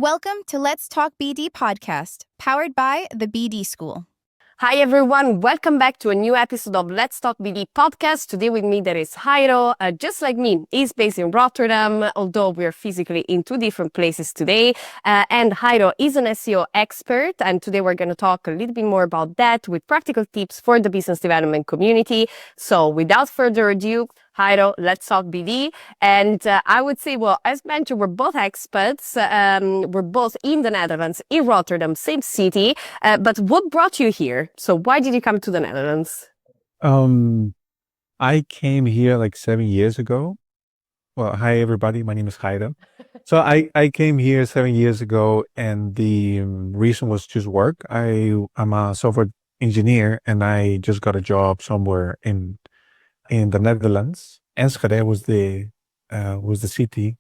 Welcome to Let's Talk BD podcast, powered by the BD School. Hi everyone, welcome back to a new episode of Let's Talk BD podcast. Today with me there is Jairo, just like me. He's based in Rotterdam, although we're physically in two different places today. And Jairo is an SEO expert, and today we're going to talk a little bit more about that with practical tips for the business development community. So without further ado, Jairo, let's talk BD. And I would say, well, as mentioned, we're both experts. We're both in the Netherlands, in Rotterdam, same city. But what brought you here? So why did you come to the Netherlands? I came here like 7 years ago. Well, hi everybody. My name is Jairo. So I came here 7 years ago, and the reason was just work. I'm a software engineer, and I just got a job somewhere in the Netherlands. Enschede was the city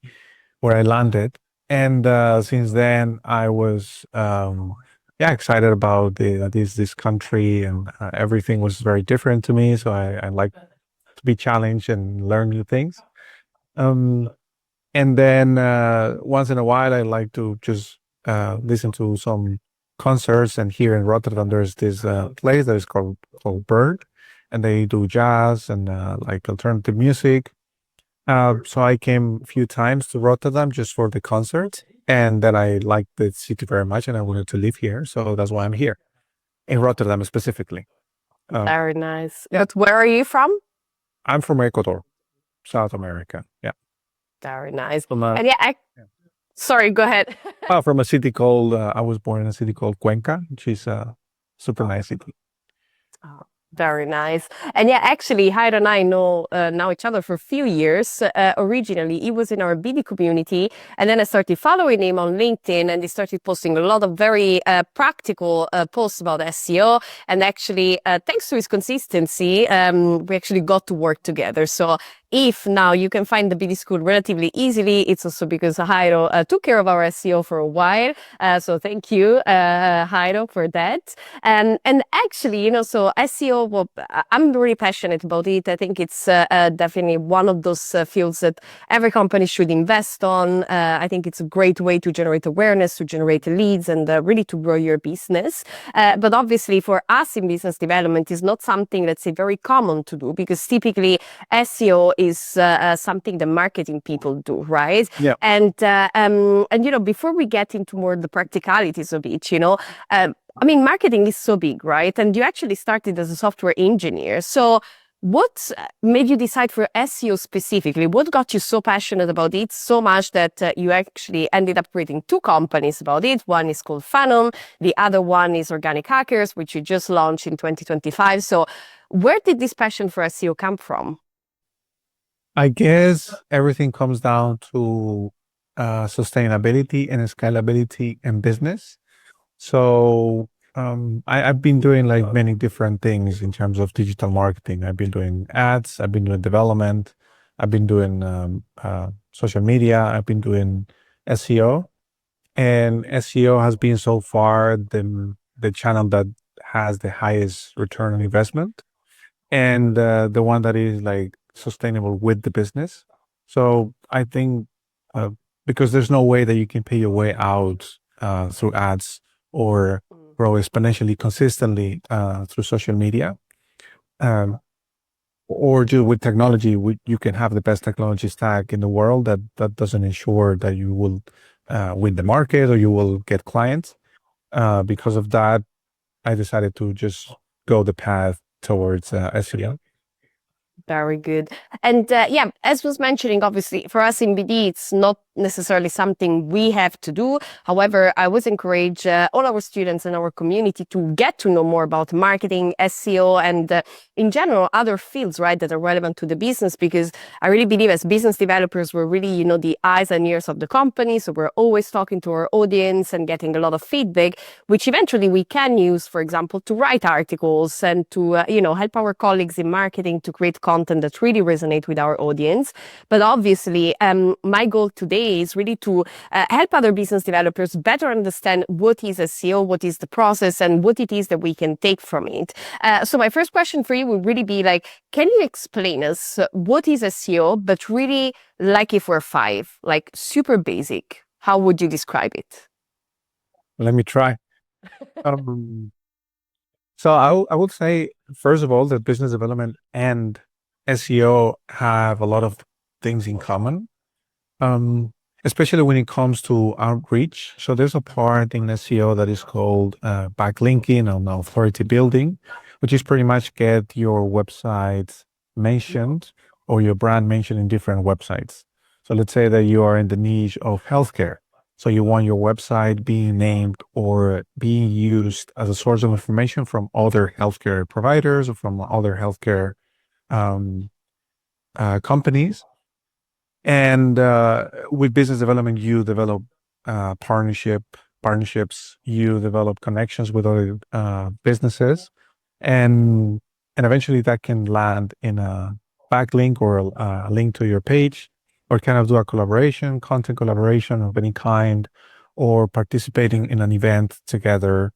where I landed, and since then I was excited about this country, and everything was very different to me. So I like to be challenged and learn new things. And then once in a while, I like to just listen to some concerts. And here in Rotterdam, there's this place that is called Bird, and they do jazz and like alternative music. So I came a few times to Rotterdam just for the concert, and then I liked the city very much, and I wanted to live here. So that's why I'm here in Rotterdam specifically. Very nice. Yeah. But where are you from? I'm from Ecuador, South America. Yeah. Very nice. And sorry, go ahead. From a city called, I was born in a city called Cuenca, which is a super nice city. Oh, very nice. And actually, Jairo and I know each other for a few years. Originally, he was in our BD community, and then I started following him on LinkedIn, and he started posting a lot of very practical posts about SEO. And actually, thanks to his consistency, we actually got to work together. So if now you can find the BD School relatively easily, it's also because Jairo took care of our SEO for a while. So thank you, Jairo, for that. And actually, so SEO, well, I'm really passionate about it. I think it's definitely one of those fields that every company should invest on. I think it's a great way to generate awareness, to generate leads, and really to grow your business. But obviously for us in business development, it's not something that's very common to do, because typically SEO is something the marketing people do, right? Yeah. And before we get into more the practicalities of it, marketing is so big, right? And you actually started as a software engineer. So what made you decide for SEO specifically? What got you so passionate about it so much that you actually ended up creating two companies about it? One is called Funnel. The other one is Organic Hackers, which you just launched in 2025. So where did this passion for SEO come from? I guess everything comes down to sustainability and scalability in business. So I've been doing like many different things in terms of digital marketing. I've been doing ads, I've been doing development, I've been doing social media, I've been doing SEO. And SEO has been so far the channel that has the highest return on investment, and the one that is like sustainable with the business. So I think because there's no way that you can pay your way out through ads or grow exponentially consistently through social media, or do with technology. You can have the best technology stack in the world that doesn't ensure that you will win the market or you will get clients. Because of that, I decided to just go the path towards SEO. Very good. And as was mentioning, obviously for us in BD, it's not necessarily something we have to do. However, I would encourage all our students and our community to get to know more about marketing, SEO, and in general, other fields, right, that are relevant to the business, because I really believe as business developers, we're really, the eyes and ears of the company. So we're always talking to our audience and getting a lot of feedback, which eventually we can use, for example, to write articles and to, help our colleagues in marketing to create content that really resonate with our audience. But obviously, my goal today is really to help other business developers better understand what is SEO, what is the process, and what it is that we can take from it. So my first question for you would really be like, can you explain us what is SEO, but really like if we're five, like super basic? How would you describe it? Let me try. Um, so I would say, first of all, that business development and SEO have a lot of things in common, um, especially when it comes to outreach. So there's a part in SEO that is called backlinking and authority building, which is pretty much get your website mentioned or your brand mentioned in different websites. So let's say that you are in the niche of healthcare. So you want your website being named or being used as a source of information from other healthcare providers or from other healthcare um, companies. And with business development, you develop partnerships. You develop connections with other businesses, and eventually that can land in a backlink or a link to your page, or kind of do a collaboration, content collaboration of any kind, or participating in an event together.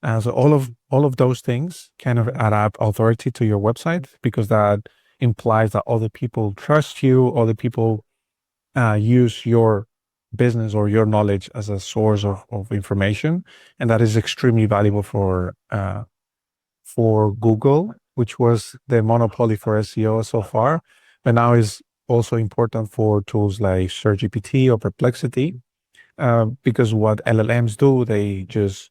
So all of those things kind of add up authority to your website, because that implies that other people trust you, other people use your business or your knowledge as a source of information, and that is extremely valuable for Google, which was the monopoly for SEO so far, but now is also important for tools like SearchGPT or Perplexity, because what LLMs do, they just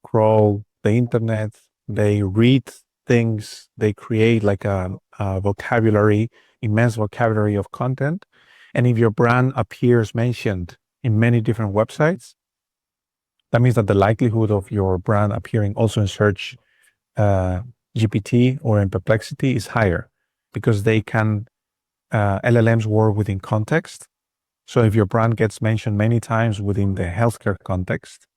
crawl the internet, they read things, they create like a vocabulary, immense vocabulary of content. And if your brand appears mentioned in many different websites, that means that the likelihood of your brand appearing also in Search GPT or in Perplexity is higher, because they can, LLMs work within context. So if your brand gets mentioned many times within the healthcare context,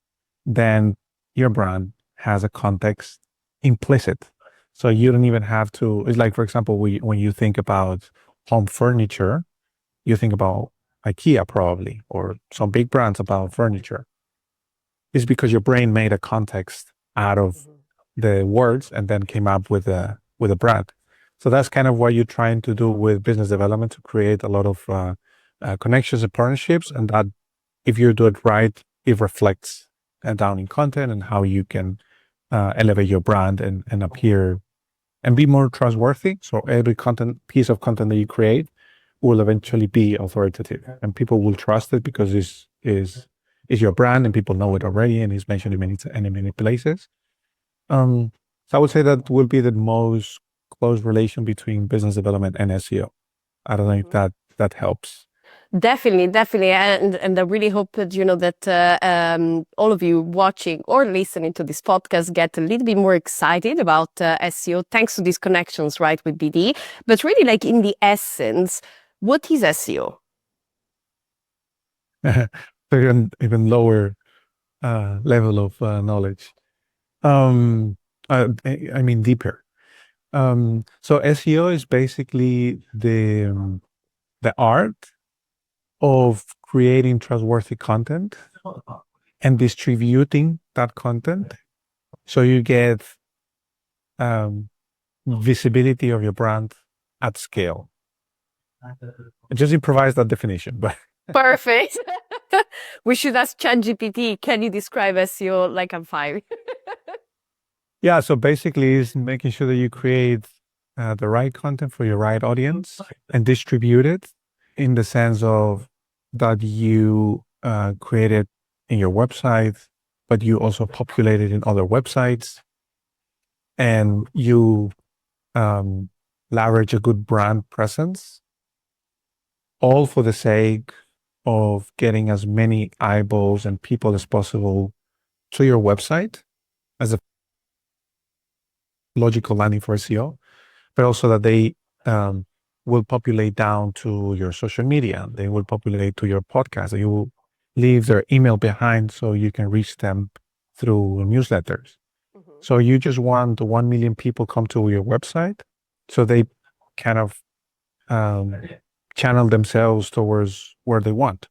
then your brand has a context implicit. So you don't even have to, it's like, for example, when you think about home furniture, you think about IKEA probably, or some big brands about furniture. It's because your brain made a context out of the words and then came up with a brand. So that's kind of what you're trying to do with business development, to create a lot of connections and partnerships, and that if you do it right, it reflects down in content and how you can elevate your brand and appear and be more trustworthy. So every piece of content that you create will eventually be authoritative, and people will trust it because is your brand and people know it already, and it's mentioned in many places. So I would say that will be the most close relation between business development and SEO. I don't know if that helps. Definitely, and I really hope that that all of you watching or listening to this podcast get a little bit more excited about SEO, thanks to these connections, right, with BD. But really, like in the essence, what is SEO? Even lower level of knowledge. I mean deeper. So SEO is basically the art of creating trustworthy content and distributing that content, so you get visibility of your brand at scale. It just improvised that definition, but Perfect. We should ask ChatGPT, can you describe SEO like I'm five? yeah. So basically, is making sure that you create the right content for your right audience and distribute it in the sense of that you create it in your website, but you also populate it in other websites, and you leverage a good brand presence, all for the sake of getting as many eyeballs and people as possible to your website as a logical landing for SEO, but also that they will populate down to your social media. They will populate to your podcast. You will leave their email behind so you can reach them through newsletters. So you just want 1 million people come to your website, so they kind of channel themselves towards where they want.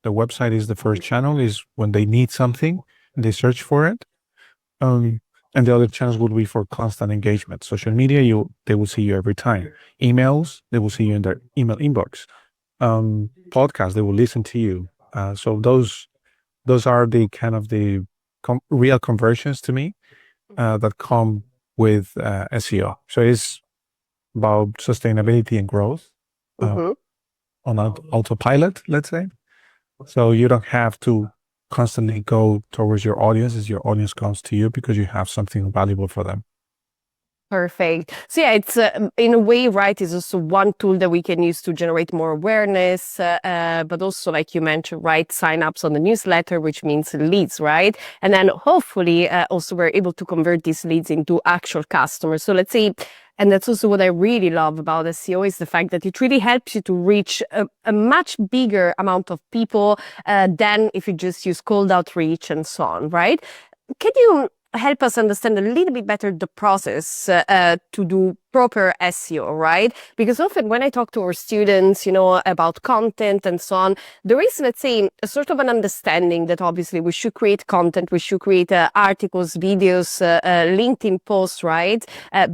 The website is the first channel, is when they need something and they search for it. And the other channels will be for constant engagement. Social media, they will see you every time. Emails, they will see you in their email inbox. Podcasts, they will listen to you. So those are the kind of the real conversions to me that come with SEO. So it's about sustainability and growth Mhm. on autopilot, let's say. So you don't have to constantly go towards your audience as your audience comes to you because you have something valuable for them. Perfect. So yeah, it's in a way, right, it's also one tool that we can use to generate more awareness, but also, like you mentioned, right, sign-ups on the newsletter, which means leads, right? And then hopefully also we're able to convert these leads into actual customers. So let's say, and that's also what I really love about SEO is the fact that it really helps you to reach a much bigger amount of people than if you just use cold outreach and so on, right? Can you help us understand a little bit better the process to do proper SEO, right? Because often when I talk to our students, about content and so on, there is, let's say, a sort of an understanding that obviously we should create content, we should create articles, videos, LinkedIn posts, right?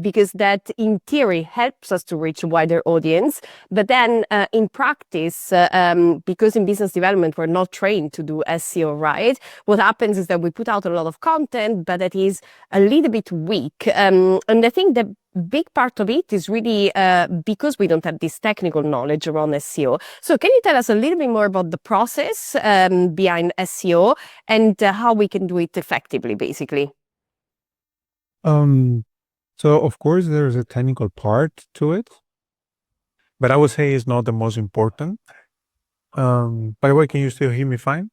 Because that in theory helps us to reach a wider audience. But then in practice, because in business development, we're not trained to do SEO, right? What happens is that we put out a lot of content, but that is a little bit weak. And I think the big part of it is really because we don't have this technical knowledge around SEO. So can you tell us a little bit more about the process behind SEO and how we can do it effectively, basically? So of course there's a technical part to it, but I would say it's not the most important. By the way, can you still hear me fine?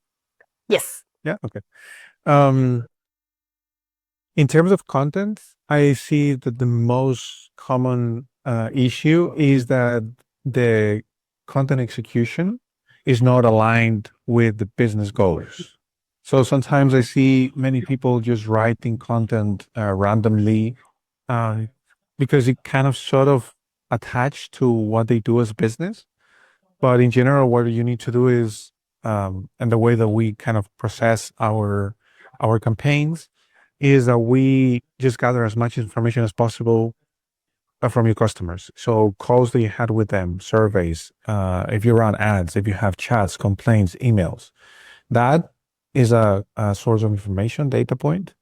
Yes. Yeah. Okay. In terms of content, I see that the most common issue is that the content execution is not aligned with the business goals. So sometimes I see many people just writing content randomly because it kind of sort of attached to what they do as business. But in general, what you need to do is, and the way that we kind of process our campaigns is that we just gather as much information as possible from your customers. So calls that you had with them, surveys, if you run ads, if you have chats, complaints, emails, that is a source of information, data point.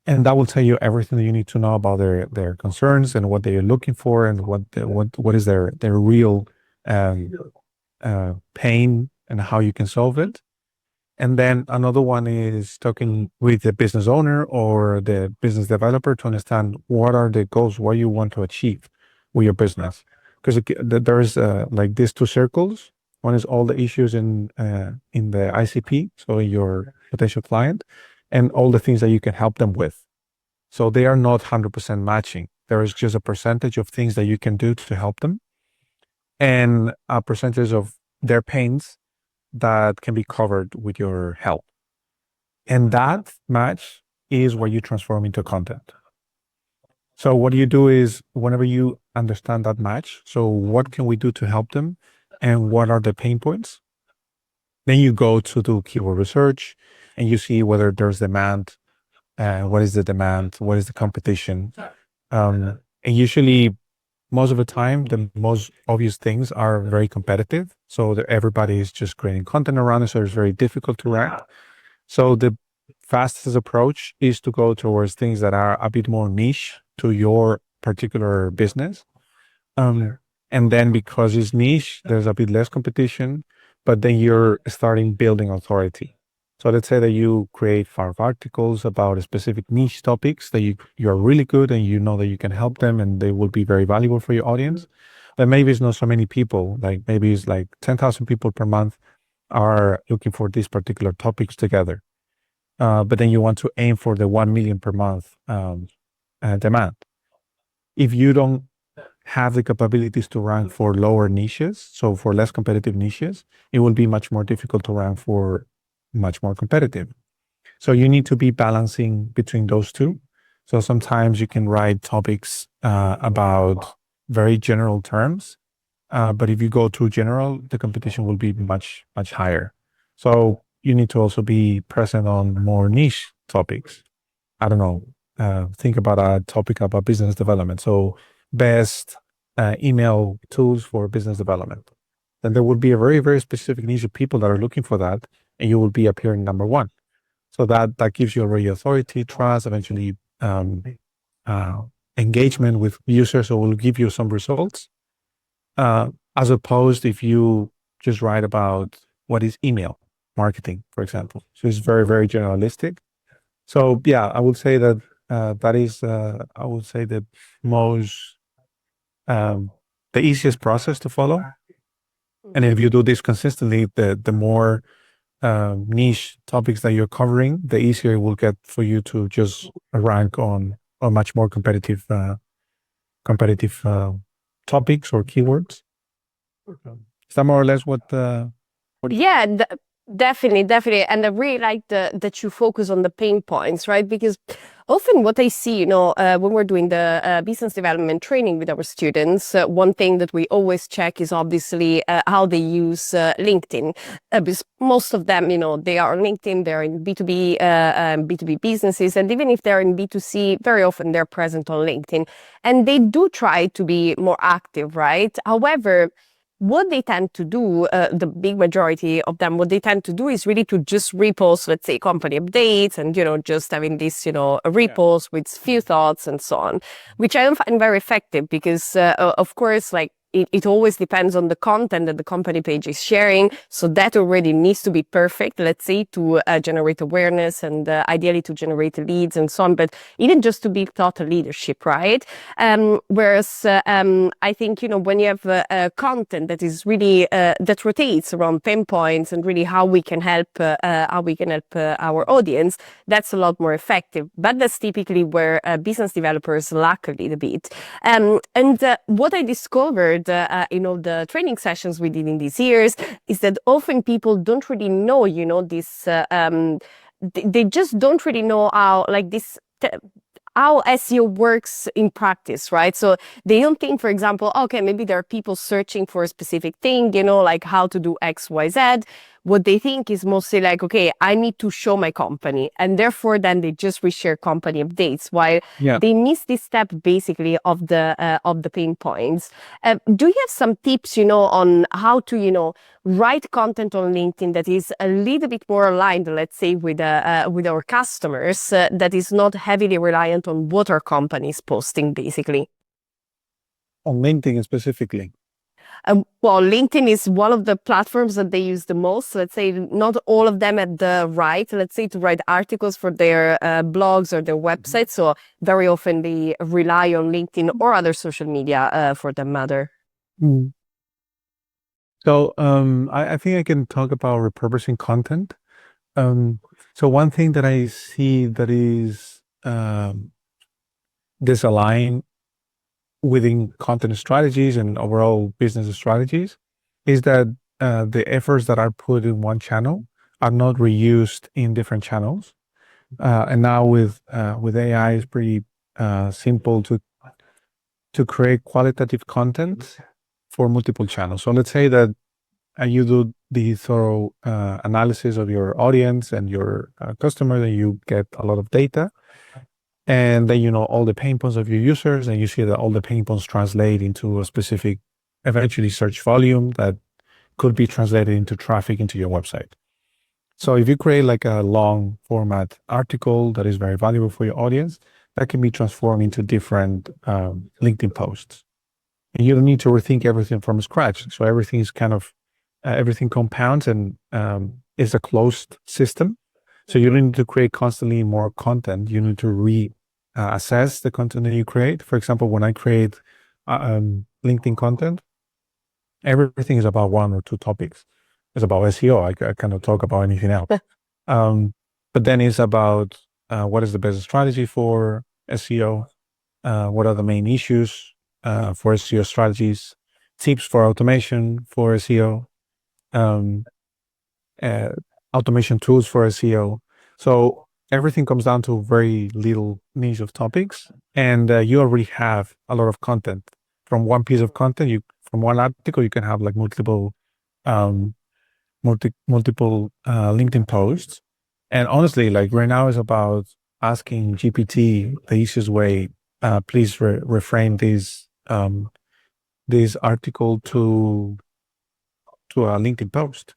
And that will tell you everything that you need to know about their concerns and what they are looking for and what is their real pain and how you can solve it. And then another one is talking with the business owner or the business developer to understand what are the goals, what you want to achieve with your business. Because there's like these two circles. One is all the issues in the ICP, so your potential client, and all the things that you can help them with. So they are not 100% matching. There is just a percentage of things that you can do to help them, and a percentage of their pains that can be covered with your help. And that match is what you transform into content. So what you do is whenever you understand that match, so what can we do to help them and what are the pain points? Then you go to do keyword research and you see whether there's demand, what is the demand, what is the competition. And usually most of the time, the most obvious things are very competitive. So that everybody is just creating content around it. So it's very difficult to rank. So the fastest approach is to go towards things that are a bit more niche to your particular business. And then because it's niche, there's a bit less competition, but then you're starting building authority. So let's say that you create 5 articles about a specific niche topics that you're really good and you know that you can help them and they will be very valuable for your audience. But maybe it's not so many people, like maybe it's like 10,000 people per month are looking for these particular topics together. But then you want to aim for the 1 million per month demand. If you don't have the capabilities to rank for lower niches, so for less competitive niches, it will be much more difficult to rank for much more competitive. So you need to be balancing between those two. So sometimes you can write topics about very general terms, but if you go too general, the competition will be much, much higher. So you need to also be present on more niche topics. I don't know, think about a topic about business development. So best email tools for business development. Then there will be a very, very specific niche of people that are looking for that, and you will be appearing number one. So that gives you already authority, trust, eventually engagement with users, so will give you some results. As opposed if you just write about what is email marketing, for example. So it's very, very generalistic. So yeah, I would say that that is, I would say the most, the easiest process to follow. And if you do this consistently, the more niche topics that you're covering, the easier it will get for you to just rank on much more competitive topics or keywords. Is that more or less what Yeah, definitely. And I really like that you focus on the pain points, right? Because often what I see, when we're doing the business development training with our students, one thing that we always check is obviously how they use LinkedIn. Because most of them, they are on LinkedIn, they're in B2B, B2B businesses, and even if they're in B2C, very often they're present on LinkedIn. And they do try to be more active, right? However, what they tend to do, the big majority of them, what they tend to do is really to just repost, let's say, company updates and, just having this, a repost with few thoughts and so on, which I don't find very effective because, of course, like, it always depends on the content that the company page is sharing. So that already needs to be perfect, let's say, to generate awareness and ideally to generate leads and so on. But even just to be thought leadership, right? Whereas I think, when you have content that is really, that rotates around pain points and really how we can help our audience, that's a lot more effective. But that's typically where business developers lack a little bit. And what I discovered in all the training sessions we did in these years is that often people don't really know, this, they just don't really know how, like this, how SEO works in practice, right? So they don't think, for example, okay, maybe there are people searching for a specific thing, like how to do X, Y, Z. What they think is mostly like, okay, I need to show my company. And therefore, then they just reshare company updates while they miss this step basically of the pain points. Do you have some tips, on how to, write content on LinkedIn that is a little bit more aligned, let's say, with our customers, that is not heavily reliant on what our company is posting, basically? on LinkedIn specifically? Well, LinkedIn is one of the platforms that they use the most. Let's say not all of them at the right, let's say, to write articles for their blogs or their websites. So very often they rely on LinkedIn or other social media for that matter. Mm. So I think I can talk about repurposing content. So one thing that I see that is disaligned within content strategies and overall business strategies is that the efforts that are put in one channel are not reused in different channels. And now with AI, it's pretty simple to create qualitative content for multiple channels. So let's say that you do the thorough analysis of your audience and your customer, and you get a lot of data. And then you know all the pain points of your users, and you see that all the pain points translate into a specific, eventually, search volume that could be translated into traffic into your website. So if you create like a long format article that is very valuable for your audience, that can be transformed into different LinkedIn posts. And you don't need to rethink everything from scratch. So everything is kind of, everything compounds and is a closed system. So you don't need to create constantly more content. You need to assess the content that you create. For example, when I create LinkedIn content, everything is about one or two topics. It's about SEO. I cannot talk about anything else. But then it's about what is the best strategy for SEO? What are the main issues for SEO strategies? Tips for automation for SEO? Automation tools for SEO. So everything comes down to very little niche of topics, and you already have a lot of content. From one piece of content, from one article, you can have like multiple LinkedIn posts. And honestly, like right now is about asking GPT the easiest way. Please reframe this article to a LinkedIn post.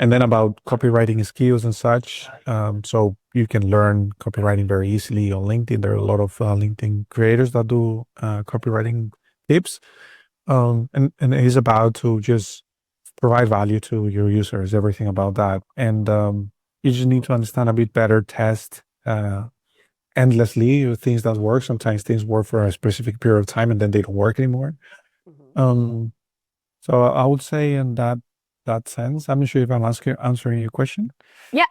And then about copywriting skills and such. So you can learn copywriting very easily on LinkedIn. There are a lot of LinkedIn creators that do copywriting tips. And it is about to just provide value to your users, everything about that. And you just need to understand a bit better, test endlessly things that work. Sometimes things work for a specific period of time and then they don't work anymore. So I would say in that sense, I'm not sure if I'm answering your question. Yeah,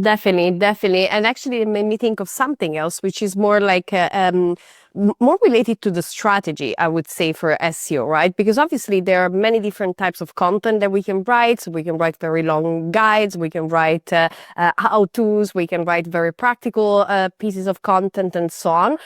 definitely. And actually, it made me think of something else, which is more like more related to the strategy, I would say, for SEO, right? Because obviously there are many different types of content that we can write. So we can write very long guides, we can write how-tos, we can write very practical pieces of content, and so on.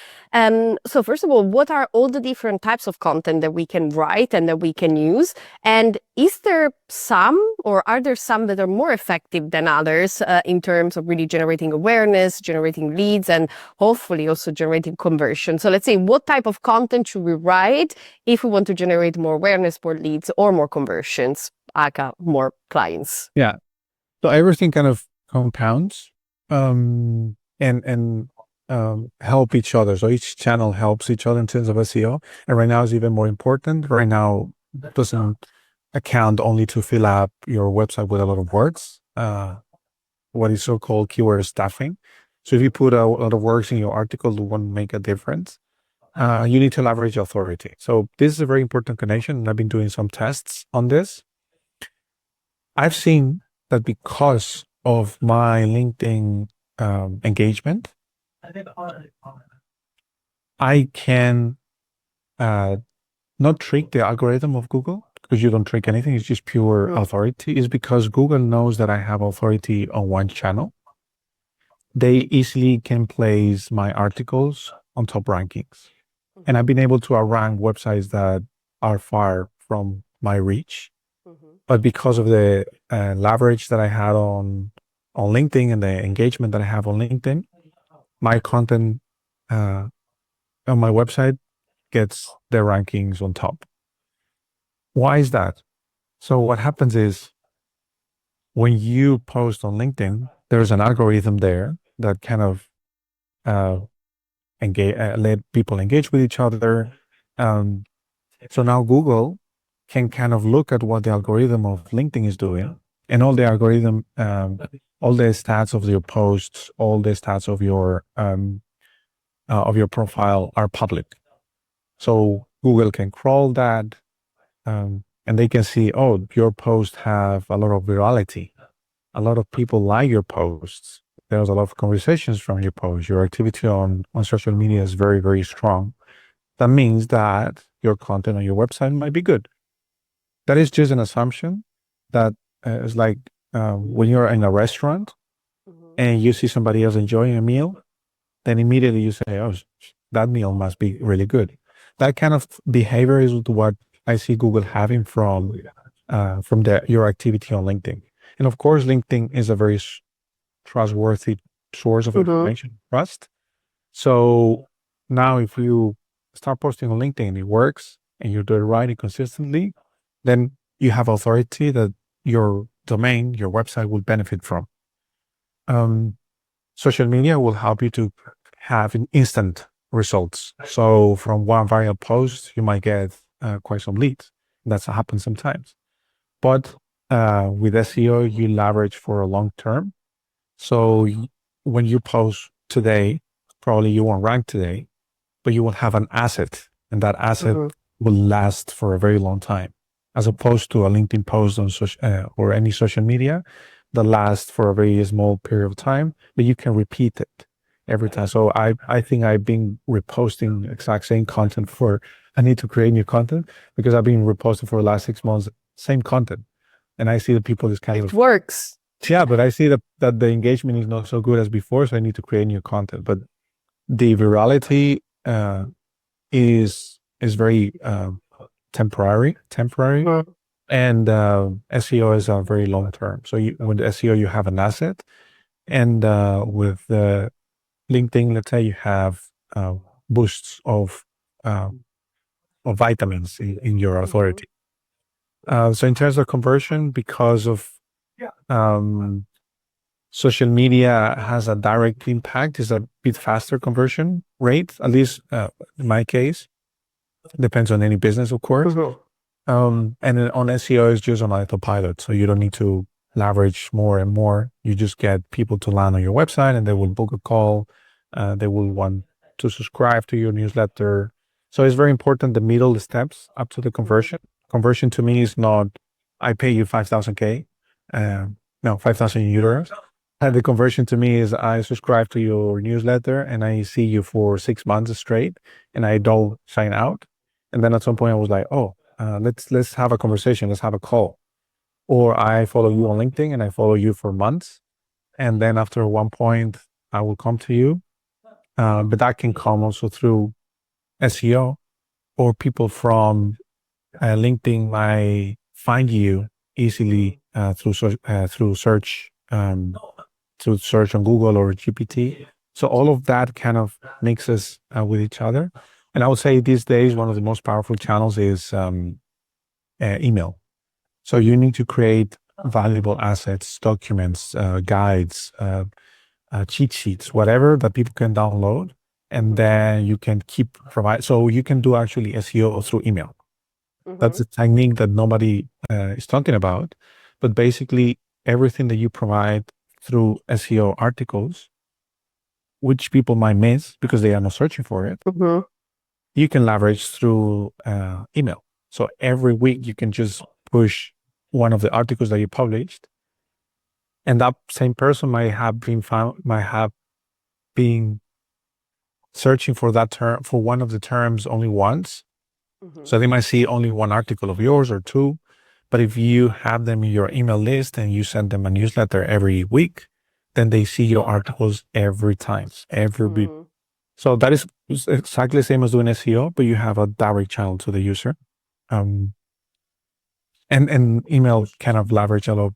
So first of all, what are all the different types of content that we can write and that we can use? And is there some, or are there some that are more effective than others in terms of really generating awareness, generating leads, and hopefully also generating conversion? So let's say, what type of content should we write if we want to generate more awareness, more leads, or more conversions, aka more clients? Yeah. So everything kind of compounds and help each other. So each channel helps each other in terms of SEO. And right now is even more important. Right now doesn't account only to fill up your website with a lot of words, what is so-called keyword stuffing. So if you put a lot of words in your article, it won't make a difference. You need to leverage authority. So this is a very important connection, and I've been doing some tests on this. I've seen that because of my LinkedIn engagement, I can not trick the algorithm of Google, because you don't trick anything. It's just pure authority. It's because Google knows that I have authority on one channel. They easily can place my articles on top rankings. And I've been able to outrank websites that are far from my reach. But because of the leverage that I had on LinkedIn and the engagement that I have on LinkedIn, my content on my website gets the rankings on top. Why is that? So what happens is, when you post on LinkedIn, there's an algorithm there that kind of let people engage with each other. So now Google can kind of look at what the algorithm of LinkedIn is doing, and all the algorithm, all the stats of your posts, all the stats of your profile are public. So Google can crawl that, and they can see, oh, your posts have a lot of virality. A lot of people like your posts. There's a lot of conversations from your posts. Your activity on social media is very, very strong. That means that your content on your website might be good. That is just an assumption that is like when you're in a restaurant and you see somebody else enjoying a meal, then immediately you say, oh, that meal must be really good. That kind of behavior is what I see Google having from your activity on LinkedIn. And of course, LinkedIn is a very trustworthy source of information, trust. So now if you start posting on LinkedIn and it works and you do it right and consistently, then you have authority that your domain, your website will benefit from. Social media will help you to have instant results. So from one viral post, you might get quite some leads. That's happens sometimes. But with SEO, you leverage for a long term. So when you post today, probably you won't rank today, but you will have an asset, and that asset will last for a very long time, as opposed to a LinkedIn post on or any social media that lasts for a very small period of time, but you can repeat it every time. So I think I've been reposting exact same content I need to create new content, because I've been reposting for the last 6 months, same content. And I see that people is kind of works. Yeah, but I see that the engagement is not so good as before, so I need to create new content. But the virality is very temporary, and SEO is a very long term. So with SEO, you have an asset, and with LinkedIn, let's say you have boosts of vitamins in your authority. So in terms of conversion, because of Social media has a direct impact, is a bit faster conversion rate, at least in my case. Depends on any business, of course. And then on SEO, it's just on autopilot. So you don't need to leverage more and more. You just get people to land on your website and they will book a call. They will want to subscribe to your newsletter. So it's very important, the middle steps up to the conversion. Conversion to me is not, I pay you 5,000K, no, 5,000 euros. And the conversion to me is I subscribe to your newsletter and I see you for 6 months straight and I don't sign out. And then at some point I was like, oh, let's have a conversation. Let's have a call. Or I follow you on LinkedIn and I follow you for months. And then after one point, I will come to you. But that can come also through SEO, or people from LinkedIn might find you easily through search on Google or GPT. So all of that kind of mixes with each other. And I would say these days, one of the most powerful channels is email. So you need to create valuable assets, documents, guides, cheat sheets, whatever that people can download, and then you can keep provide. So you can do actually SEO through email. That's a technique that nobody is talking about, but basically everything that you provide through SEO articles, which people might miss because they are not searching for it, you can leverage through email. So every week you can just push one of the articles that you published, and that same person might have been searching for that term, for one of the terms only once. So they might see only one article of yours or two, but if you have them in your email list and you send them a newsletter every week, then they see your articles every time, every week. So that is exactly the same as doing SEO, but you have a direct channel to the user. And email kind of leverage a lot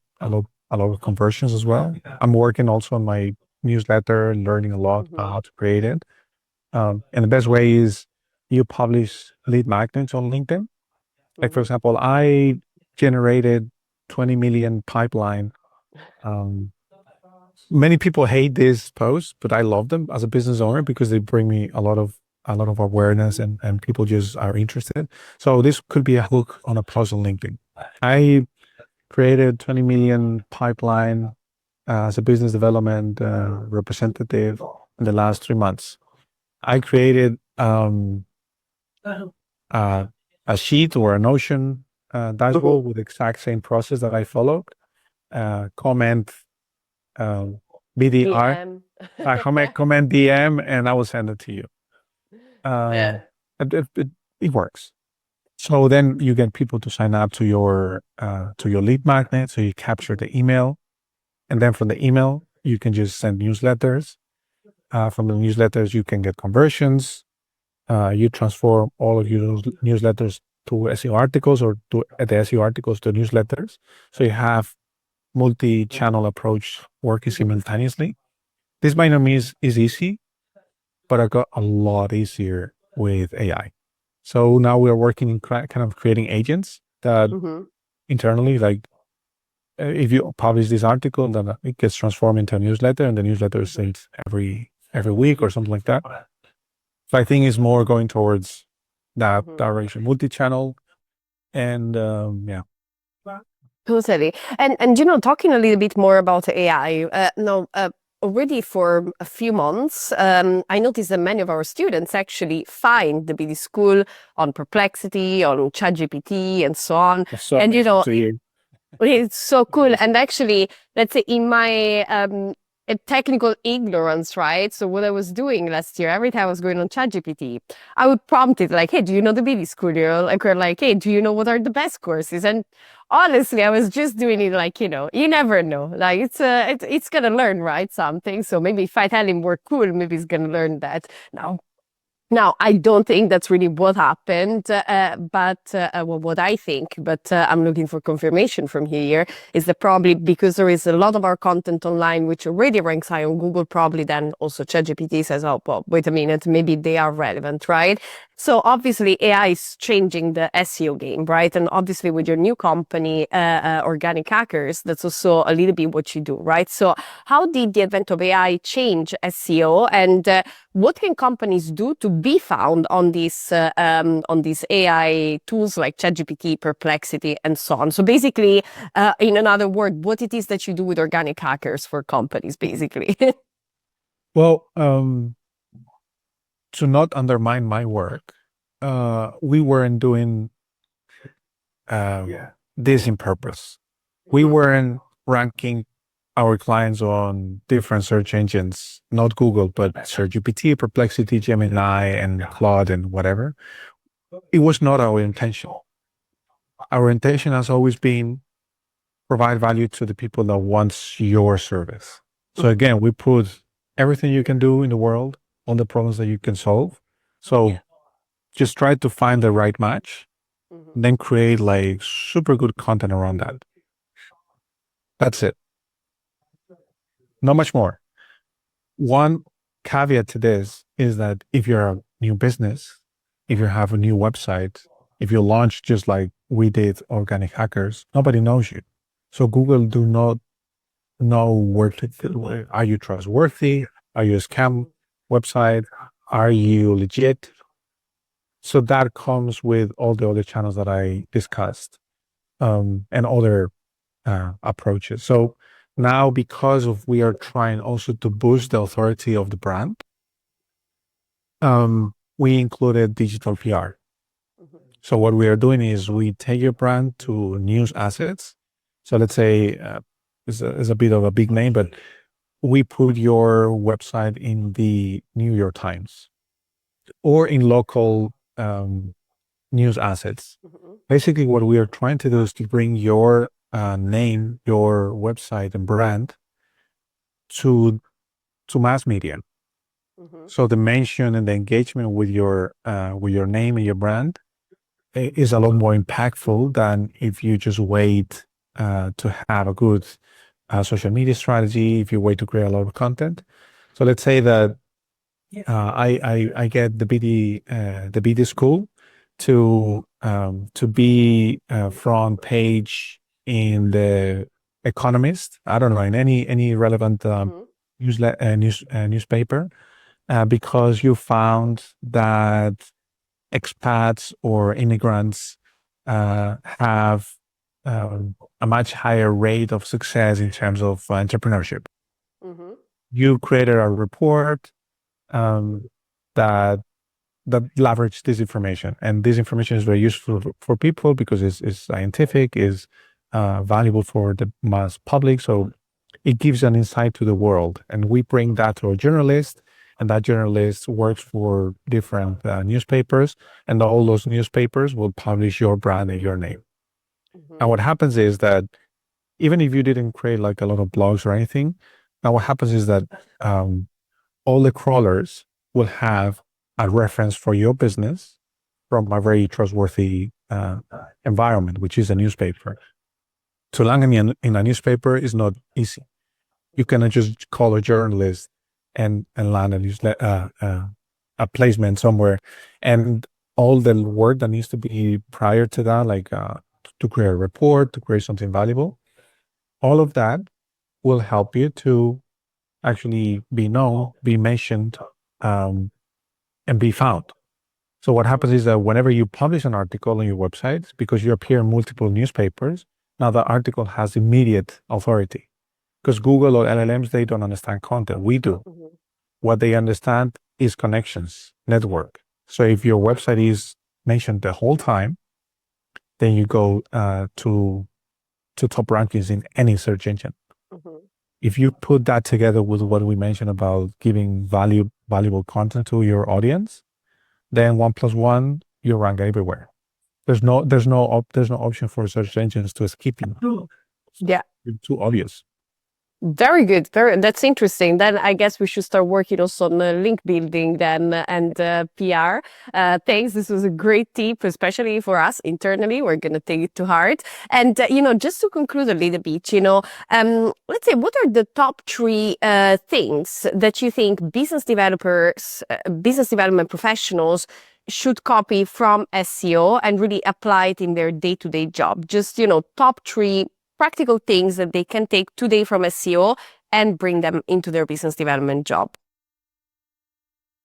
of conversions as well. I'm working also on my newsletter, learning a lot about how to create it. And the best way is you publish lead magnets on LinkedIn. Like, for example, I generated 20 million pipeline. Many people hate these posts, but I love them as a business owner because they bring me a lot of awareness and people just are interested. So this could be a hook on a post on LinkedIn. I created 20 million pipeline as a business development representative in the last 3 months. I created a sheet or a Notion dashboard with the exact same process that I followed. Comment BDR, comment DM, and I will send it to you. It works. So then you get people to sign up to your lead magnet. So you capture the email, and then from the email you can just send newsletters. From the newsletters you can get conversions. You transform all of your newsletters to SEO articles, or to the SEO articles to newsletters. So you have multi-channel approach working simultaneously. This by no means is easy, but it got a lot easier with AI. So now we're working in kind of creating agents that internally, like if you publish this article, then it gets transformed into a newsletter, and the newsletter is sent every week or something like that. So I think it's more going towards that direction, multi-channel, and yeah. Totally. And talking a little bit more about AI, already for a few months, I noticed that many of our students actually find the BD school on Perplexity, on ChatGPT, and so on. So and it's so cool. Yes. And actually, let's say in my technical ignorance, right? So what I was doing last year, every time I was going on ChatGPT, I would prompt it like, hey, do you know the BD school? Like, or like, hey, do you know what are the best courses? And honestly, I was just doing it like, you never know. Like it's gonna learn, right? Something. So maybe if I tell him we're cool, maybe he's gonna learn that. Now, I don't think that's really what happened, but what I think, but I'm looking for confirmation from here, is that probably because there is a lot of our content online which already ranks high on Google, probably then also ChatGPT says, oh, well, wait a minute, maybe they are relevant, right? So obviously AI is changing the SEO game, right? And obviously with your new company, Organic Hackers, that's also a little bit what you do, right? So how did the advent of AI change SEO, and what can companies do to be found on these AI tools like ChatGPT, Perplexity, and so on? So basically, in another word, what it is that you do with Organic Hackers for companies, basically. Well, to not undermine my work, we weren't doing this in purpose. We weren't ranking our clients on different search engines, not Google, but ChatGPT, Perplexity, Gemini, and Claude, and whatever. It was not our intention. Our intention has always been provide value to the people that wants your service. So again, we put everything you can do in the world on the problems that you can solve. So just try to find the right match, then create like super good content around that. That's it. Not much more. One caveat to this is that if you're a new business, if you have a new website, if you launch just like we did Organic Hackers, nobody knows you. So Google do not know are you trustworthy? Are you a scam website? Are you legit? So that comes with all the other channels that I discussed, and other approaches. So now, because of we are trying also to boost the authority of the brand, we included digital PR. So what we are doing is we take your brand to news assets. So let's say it's a bit of a big name, but we put your website in the New York Times or in local news assets. Basically, what we are trying to do is to bring your name, your website and brand to mass media. So the mention and the engagement with your name and your brand is a lot more impactful than if you just wait to have a good social media strategy, if you wait to create a lot of content. So let's say that I get the BD school to be front page in the Economist. I don't know, in any relevant newspaper, because you found that expats or immigrants have a much higher rate of success in terms of entrepreneurship. You created a report that leverage this information, and this information is very useful for people because it's scientific, is valuable for the mass public. So it gives an insight to the world, and we bring that to a journalist, and that journalist works for different newspapers, and all those newspapers will publish your brand and your name. And what happens is that even if you didn't create like a lot of blogs or anything, now what happens is that all the crawlers will have a reference for your business from a very trustworthy environment, which is a newspaper. To land in a newspaper is not easy. You cannot just call a journalist and land a placement somewhere, and all the work that needs to be prior to that, like to create a report, to create something valuable, all of that will help you to actually be known, be mentioned, and be found. So what happens is that whenever you publish an article on your website, because you appear in multiple newspapers, now the article has immediate authority. Because Google or LLMs, they don't understand content. We do. What they understand is connections, network. So if your website is mentioned the whole time, then you go to top rankings in any search engine. If you put that together with what we mentioned about giving valuable content to your audience, then 1 + 1, you rank everywhere. There's no option for search engines to skip you. Yeah. It's too obvious. Very good. That's interesting. Then I guess we should start working also on link building then and PR. Thanks. This was a great tip, especially for us internally. We're going to take it to heart. And, just to conclude a little bit, let's say, what are the top 3 things that you think business development professionals should copy from SEO and really apply it in their day-to-day job? Just, top 3 practical things that they can take today from SEO and bring them into their business development job.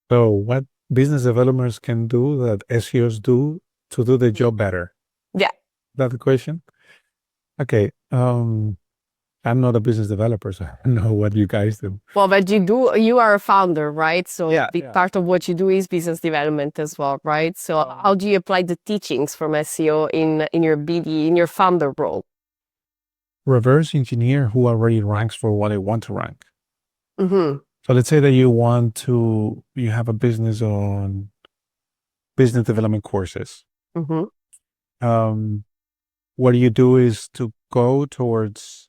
So what business developers can do that SEOs do to do the job better? Yeah. Is that the question? Okay. I'm not a business developer, so I don't know what you guys do. Well, but you are a founder, right? So Yeah, a big part of what you do is business development as well, right? So how do you apply the teachings from SEO in your BD, in your founder role? Reverse engineer who already ranks for what they want to rank. Mm-hmm. So let's say that you have a business on business development courses. Mm-hmm. What you do is to go towards,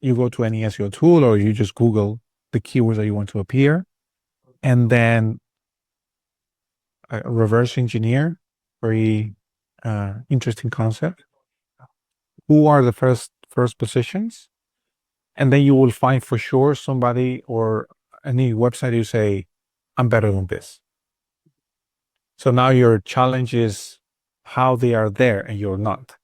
you go to any SEO tool or you just Google the keywords that you want to appear, and then reverse engineer, very interesting concept. Who are the first positions? And then you will find for sure somebody or any website you say, I'm better than this. So now your challenge is how they are there and you're not.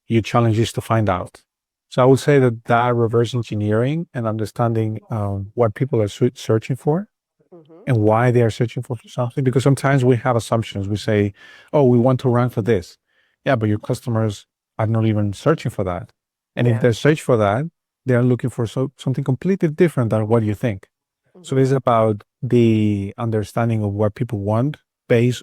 Your challenge is to find out. So I would say that reverse engineering and understanding what people are searching for and why they are searching for something, because sometimes we have assumptions. We say, oh, we want to rank for this. Yeah, but your customers are not even searching for that. And if they search for that, they are looking for something completely different than what you think. So it's about the understanding of what people want based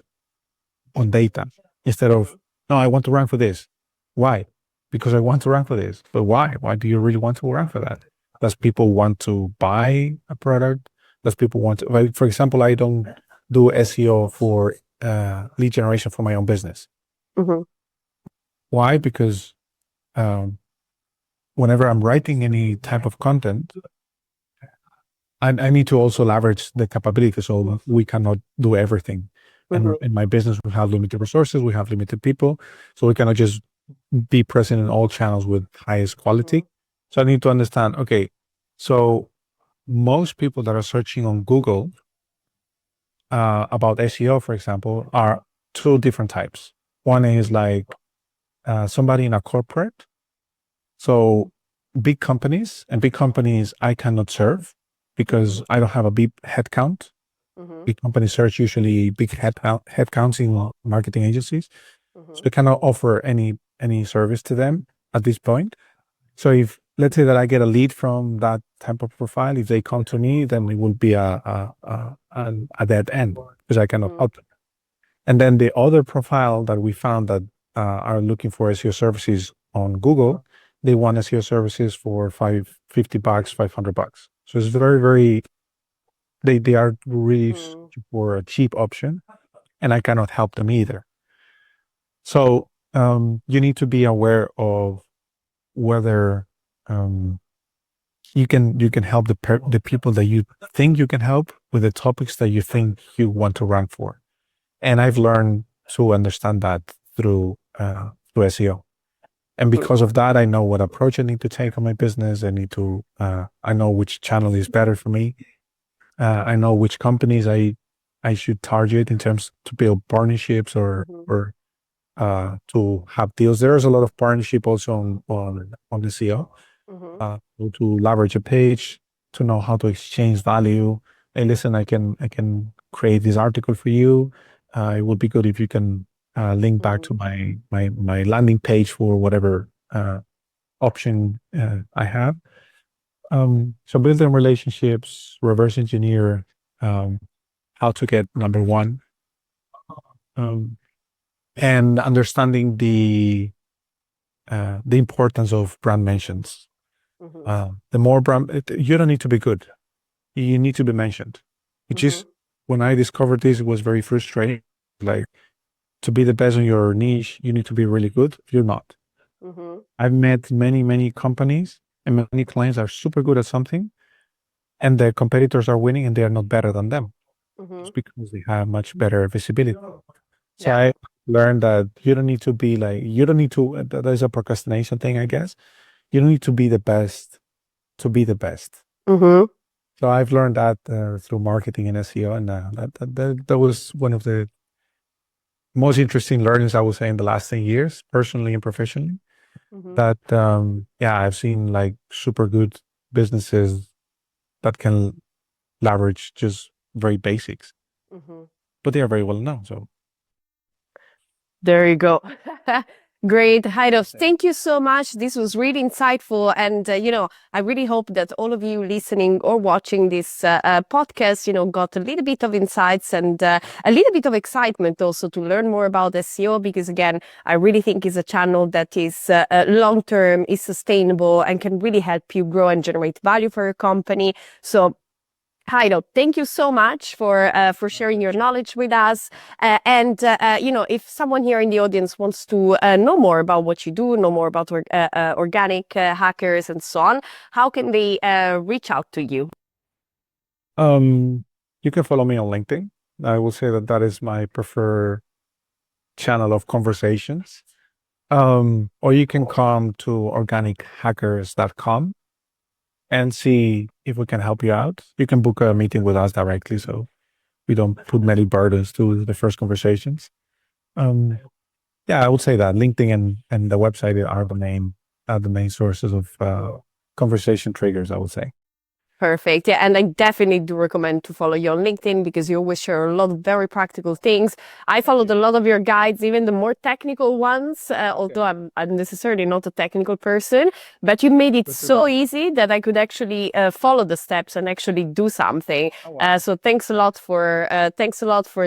on data instead of, no, I want to rank for this. Why? Because I want to rank for this. But why? Why do you really want to rank for that? Does people want to buy a product? Does people want to, for example, I don't do SEO for lead generation for my own business. Mm-hmm. Why? Because whenever I'm writing any type of content, I need to also leverage the capability. So we cannot do everything. And in my business, we have limited resources, we have limited people. So we cannot just be present in all channels with highest quality. So I need to understand, okay, so most people that are searching on Google about SEO, for example, are 2 different types. One is like somebody in a corporate. So big companies I cannot serve because I don't have a big headcount. Big companies search usually big headcounts in marketing agencies. So I cannot offer any service to them at this point. So if, let's say that I get a lead from that type of profile, if they come to me, then it will be a dead end because I cannot help them. And then the other profile that we found that are looking for SEO services on Google, they want SEO services for $50, $500. So it's very, very, they are really for a cheap option, and I cannot help them either. So you need to be aware of whether you can help the people that you think you can help with the topics that you think you want to rank for. And I've learned to understand that through SEO. And because of that, I know what approach I need to take on my business. I know which channel is better for me. I know which companies I should target in terms to build partnerships or to have deals. There's a lot of partnership also on the SEO. To leverage a page, to know how to exchange value. Hey, listen, I can create this article for you. It would be good if you can link back to my landing page for whatever option I have. So building relationships, reverse engineer, how to get number one, and understanding the importance of brand mentions. The more brand, you don't need to be good. You need to be mentioned. Which is, when I discovered this, it was very frustrating. Like, to be the best in your niche, you need to be really good. You're not. I've met many companies and many clients are super good at something, and their competitors are winning and they are not better than them. It's because they have much better visibility. So I learned that you don't need to be like, there's a procrastination thing, I guess. You don't need to be the best to be the best. So I've learned that through marketing and SEO, and that was one of the most interesting learnings, I would say, in the last 10 years, personally and professionally. Mhm. That I've seen like super good businesses that can leverage just very basics, Mhm. but they are very well known. So There you go. Great, Jairo. Thank you so much. This was really insightful. And, I really hope that all of you listening or watching this podcast, got a little bit of insights and a little bit of excitement also to learn more about SEO, because again, I really think it's a channel that is long-term, is sustainable, and can really help you grow and generate value for your company. So Jairo, thank you so much for sharing your knowledge with us. If someone here in the audience wants to know more about what you do, know more about organic hackers and so on, how can they reach out to you? you can follow me on LinkedIn. I will say that is my preferred channel of conversations. Or you can come to organichackers.com and see if we can help you out. You can book a meeting with us directly, so we don't put many burdens to the first conversations. I would say that LinkedIn and the website are the main sources of conversation triggers, I would say. Perfect. Yeah, and I definitely do recommend to follow you on LinkedIn, because you always share a lot of very practical things. I followed a lot of your guides, even the more technical ones, although I'm necessarily not a technical person, but you made it so easy that I could actually follow the steps and actually do something. So thanks a lot for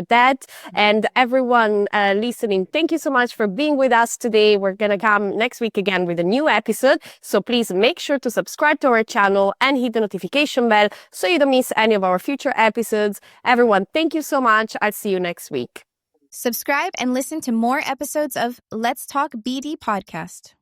that. And everyone listening, thank you so much for being with us today. We're gonna come next week again with a new episode. So please make sure to subscribe to our channel and hit the notification bell so you don't miss any of our future episodes. Everyone, thank you so much. I'll see you next week. Subscribe and listen to more episodes of Let's Talk BD podcast.